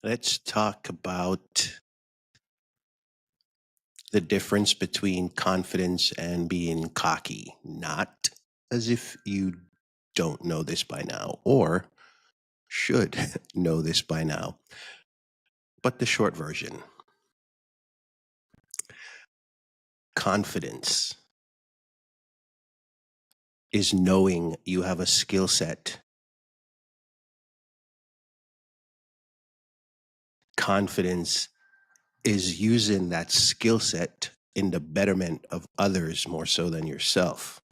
Let's talk about the difference between confidence and being cocky. Not as if you don't know this by now or should know this by now, but the short version. Confidence is knowing you have a skill set. Confidence is using that skill set in the betterment of others more so than yourself.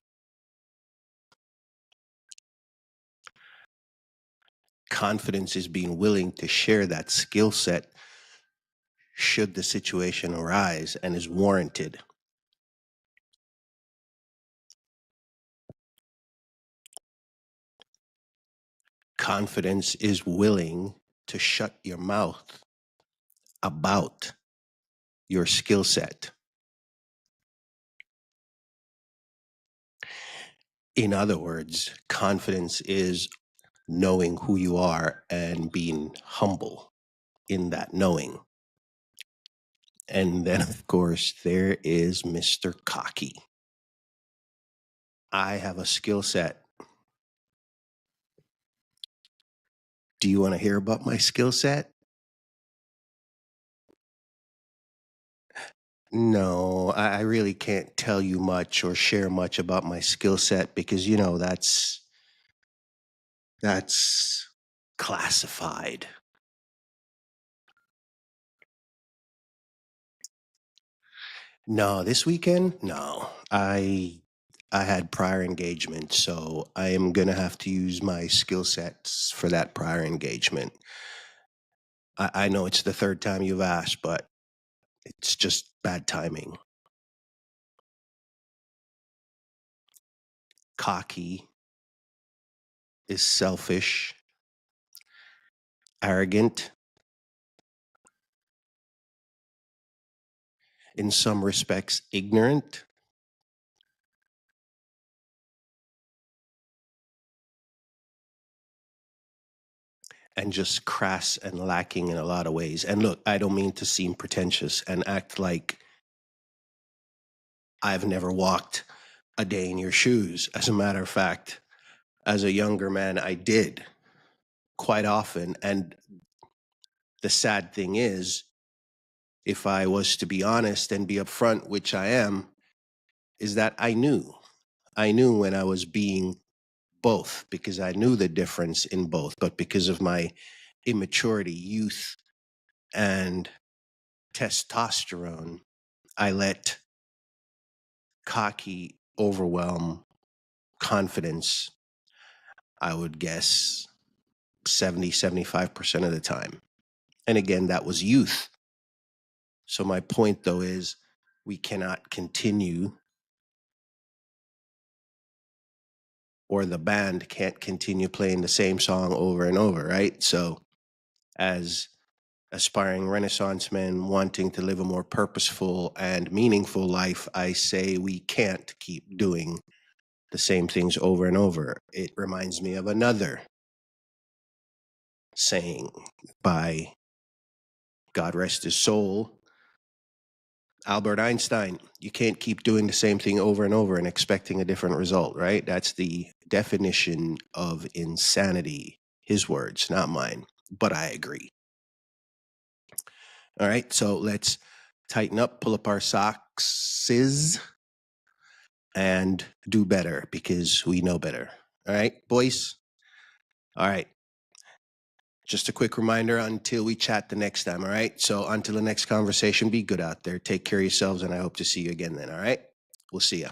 Confidence is being willing to share that skill set should the situation arise and is warranted. Confidence is willing to shut your mouth about your skill set. In other words, confidence is knowing who you are and being humble in that knowing. And then, of course, there is Mr. Cocky. I have a skill set. Do you want to hear about my skill set? No, I really can't tell you much or share much about my skill set because, that's classified. No, this weekend? No. I had prior engagement, so I am gonna have to use my skill sets for that prior engagement. I know it's the third time you've asked, but it's just bad timing. Cocky is selfish, arrogant, in some respects, ignorant, and just crass and lacking in a lot of ways. And look, I don't mean to seem pretentious and act like I've never walked a day in your shoes. As a matter of fact, as a younger man, I did quite often. And the sad thing is, if I was to be honest and be upfront, which I am, is that I knew. I knew when I was being both because I knew the difference in both. But because of my immaturity, youth, and testosterone, I let cocky overwhelm confidence, I would guess 75% of the time. And again, that was youth. So my point though is we cannot continue, or the band can't continue playing the same song over and over, right? So as aspiring Renaissance men wanting to live a more purposeful and meaningful life, I say we can't keep doing the same things over and over. It reminds me of another saying by, God rest his soul, Albert Einstein. You can't keep doing the same thing over and over and expecting a different result, right? That's the definition of insanity. His words, not mine, but I agree. All right, so let's tighten up, pull up our socks, and do better because we know better. All right, boys? All right. Just a quick reminder until we chat the next time, all right? So until the next conversation, be good out there. Take care of yourselves, and I hope to see you again then, all right? We'll see ya.